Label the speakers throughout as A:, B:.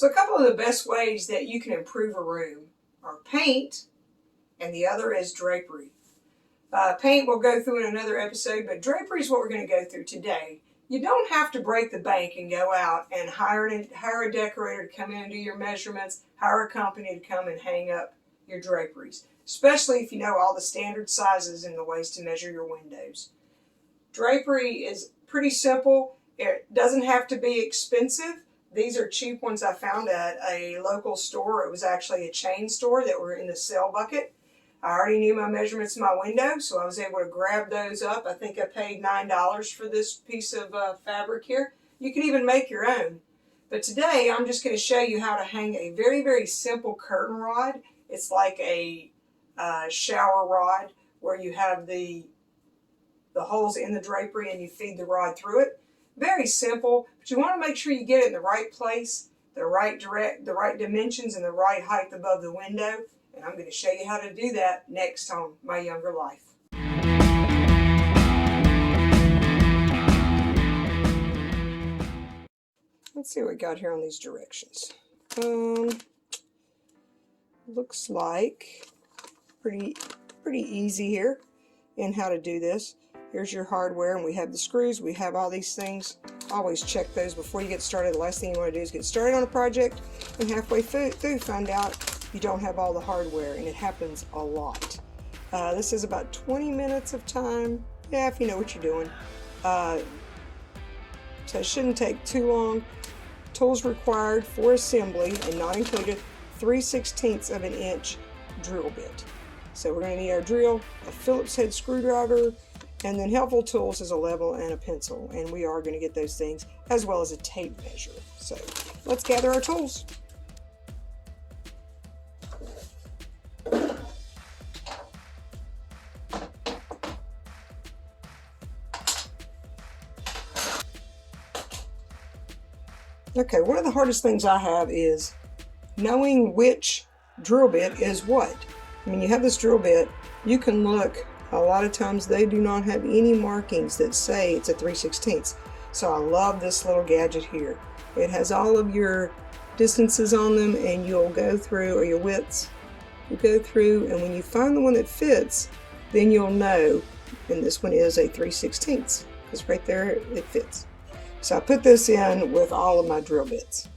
A: So a couple of the best ways that you can improve a room are paint, and the other is drapery. Paint we'll go through in another episode, but drapery is what we're going to go through today. You don't have to break the bank and go out and hire a decorator to come in and do your measurements, hire a company to come and hang up your draperies, especially if you know all the standard sizes and the ways to measure your windows. Drapery is pretty simple. It doesn't have to be expensive. These are cheap ones I found at a local store. It was actually a chain store that were in the sale bucket. I already knew my measurements of my window, so I was able to grab those up. I think I paid $9 for this piece of fabric here. You can even make your own. But today I'm just going to show you how to hang a very, very simple curtain rod. It's like a shower rod where you have the holes in the drapery and you feed the rod through it. Very simple, but you want to make sure you get it in the right place, the right dimensions, and the right height above the window. And I'm going to show you how to do that next on My Younger Life. Let's see what we got here on these directions. Looks like pretty easy here in how to do this. Here's your hardware, and we have the screws, we have all these things. Always check those before you get started. The last thing you want to do is get started on a project and halfway through find out you don't have all the hardware, and it happens a lot. This is about 20 minutes of time, yeah, if you know what you're doing. So it shouldn't take too long. Tools required for assembly and not included, 3/16 of an inch drill bit. So we're going to need our drill, a Phillips head screwdriver, and then helpful tools is a level and a pencil, and we are going to get those things, as well as a tape measure. So let's gather our tools. Okay, one of the hardest things I have is knowing which drill bit is what. When you have this drill bit, you can look. A lot of times they do not have any markings that say it's a 3/16. So I love this little gadget here. It has all of your distances on them, and you'll go through, or your widths. You go through, and when you find the one that fits, then you'll know, and this one is a 3/16, because right there it fits. So I put this in with all of my drill bits.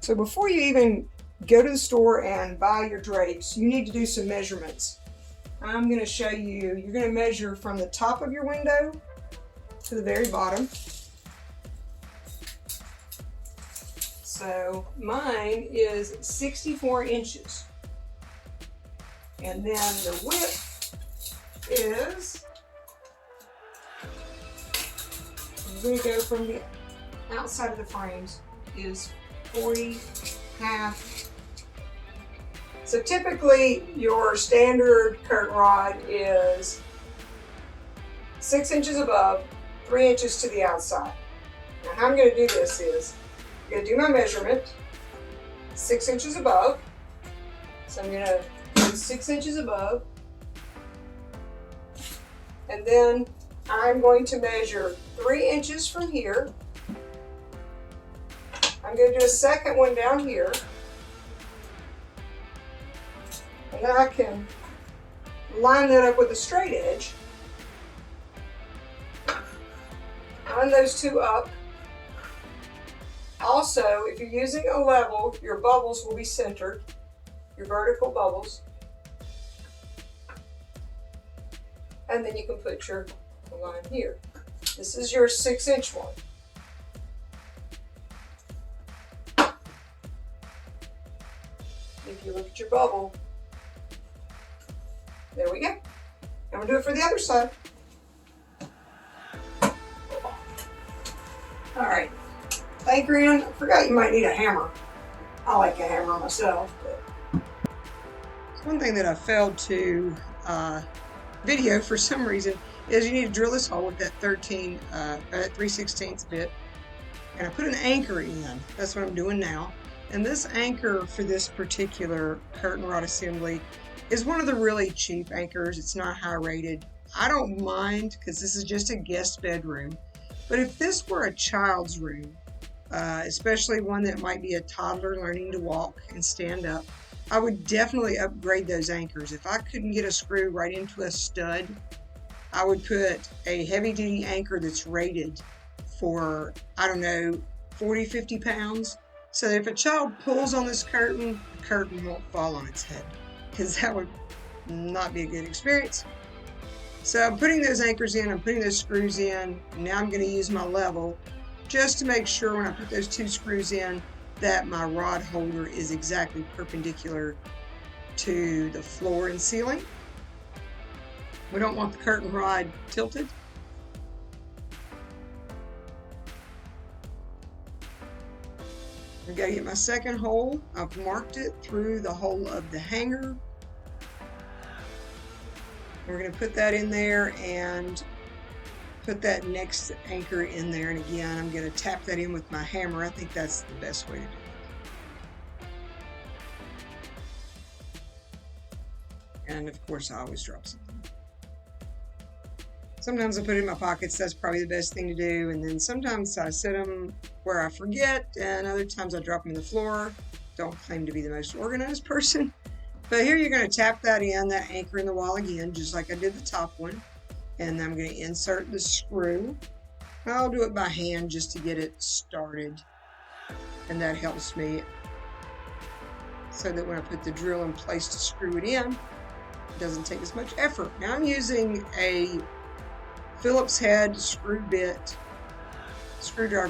A: So before you even go to the store and buy your drapes, you need to do some measurements. I'm going to show you, you're going to measure from the top of your window to the very bottom. So mine is 64 inches. And then the width is, I'm going to go from the outside of the frames, is 40.5. So typically your standard curtain rod is 6 inches above, 3 inches to the outside. Now how I'm going to do this is, I'm going to do my measurement, 6 inches above. So I'm going to do 6 inches above. And then I'm going to measure 3 inches from here. I'm going to do a second one down here. And then I can line that up with a straight edge. Line those two up. Also, if you're using a level, your bubbles will be centered, your vertical bubbles. And then you can put your line here. This is your 6-inch one. If you look at your bubble, there we go. And we'll do it for the other side. All right. Anchoring, I forgot you might need a hammer. I like a hammer myself. But one thing that I failed to video for some reason is you need to drill this hole with that 3/16 bit. And I put an anchor in. That's what I'm doing now. And this anchor for this particular curtain rod assembly is one of the really cheap anchors. It's not high rated. I don't mind because this is just a guest bedroom. But if this were a child's room, especially one that might be a toddler learning to walk and stand up. I would definitely upgrade those anchors. If I couldn't get a screw right into a stud, I would put a heavy-duty anchor that's rated for, I don't know, 40, 50 pounds. So that if a child pulls on this curtain, the curtain won't fall on its head, because that would not be a good experience. So I'm putting those anchors in, I'm putting those screws in. Now I'm going to use my level just to make sure when I put those 2 screws in that my rod holder is exactly perpendicular to the floor and ceiling. We don't want the curtain rod tilted. I've got to get my second hole. I've marked it through the hole of the hanger. We're going to put that in there and put that next anchor in there. And again, I'm going to tap that in with my hammer. I think that's the best way to do it. And of course, I always drop something. Sometimes I put it in my pockets. That's probably the best thing to do. And then sometimes I set them where I forget, and other times I drop them in the floor. Don't claim to be the most organized person. But here you're going to tap that in, that anchor in the wall again, just like I did the top one. And I'm going to insert the screw. I'll do it by hand just to get it started. And that helps me so that when I put the drill in place to screw it in, it doesn't take as much effort. Now I'm using a Phillips head screwdriver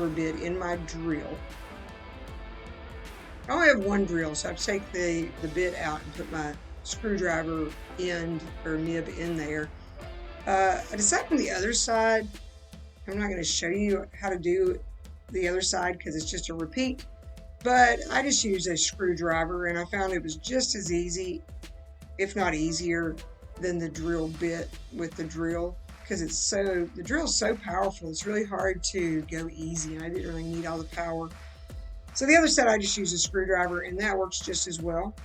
A: bit in my drill. I only have one drill, so I take the bit out and put my screwdriver end or nib in there. I decided on the other side, I'm not going to show you how to do the other side because it's just a repeat, but I just used a screwdriver and I found it was just as easy, if not easier, than the drill bit with the drill. Because the drill's so powerful, it's really hard to go easy, and I didn't really need all the power. So the other side, I just use a screwdriver, and that works just as well.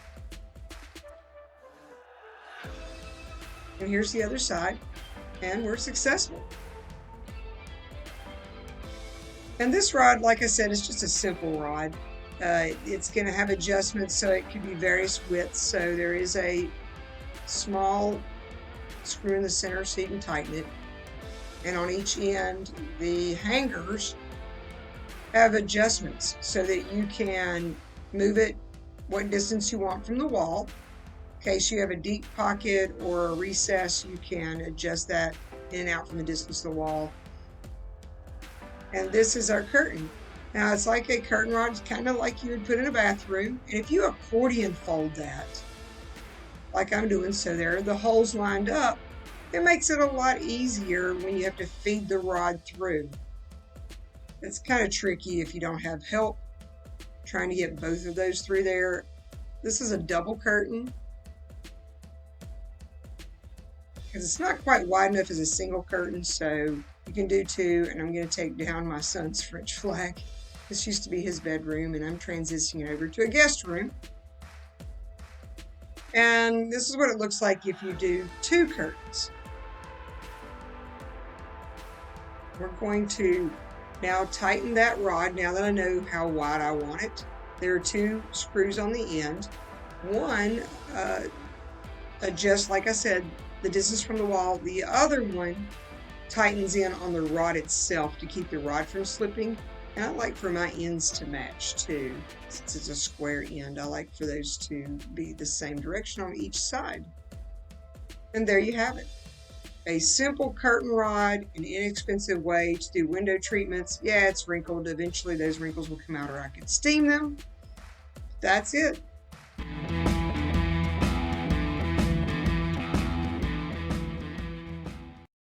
A: And here's the other side, and we're successful. And this rod, like I said, is just a simple rod. It's going to have adjustments, so it can be various widths. So there is a small screw in the center so you can tighten it, and on each end the hangers have adjustments so that you can move it what distance you want from the wall. In case you have a deep pocket or a recess, you can adjust that in and out from the distance of the wall. And this is our curtain. Now it's like a curtain rod, it's kind of like you would put in a bathroom, and if you accordion fold that like I'm doing, so there the holes lined up, it makes it a lot easier when you have to feed the rod through. It's kind of tricky if you don't have help trying to get both of those through there. This is a double curtain because it's not quite wide enough as a single curtain, so you can do 2. And I'm going to take down my son's French flag. This used to be his bedroom, and I'm transitioning over to a guest room. And this is what it looks like if you do 2 curtains. We're going to now tighten that rod now that I know how wide I want it. There are 2 screws on the end. One adjusts, like I said, the distance from the wall. The other one tightens in on the rod itself to keep the rod from slipping. And I like for my ends to match too. Since it's a square end, I like for those to be the same direction on each side. And there you have it. A simple curtain rod, an inexpensive way to do window treatments. Yeah, it's wrinkled. Eventually those wrinkles will come out or I could steam them. That's it.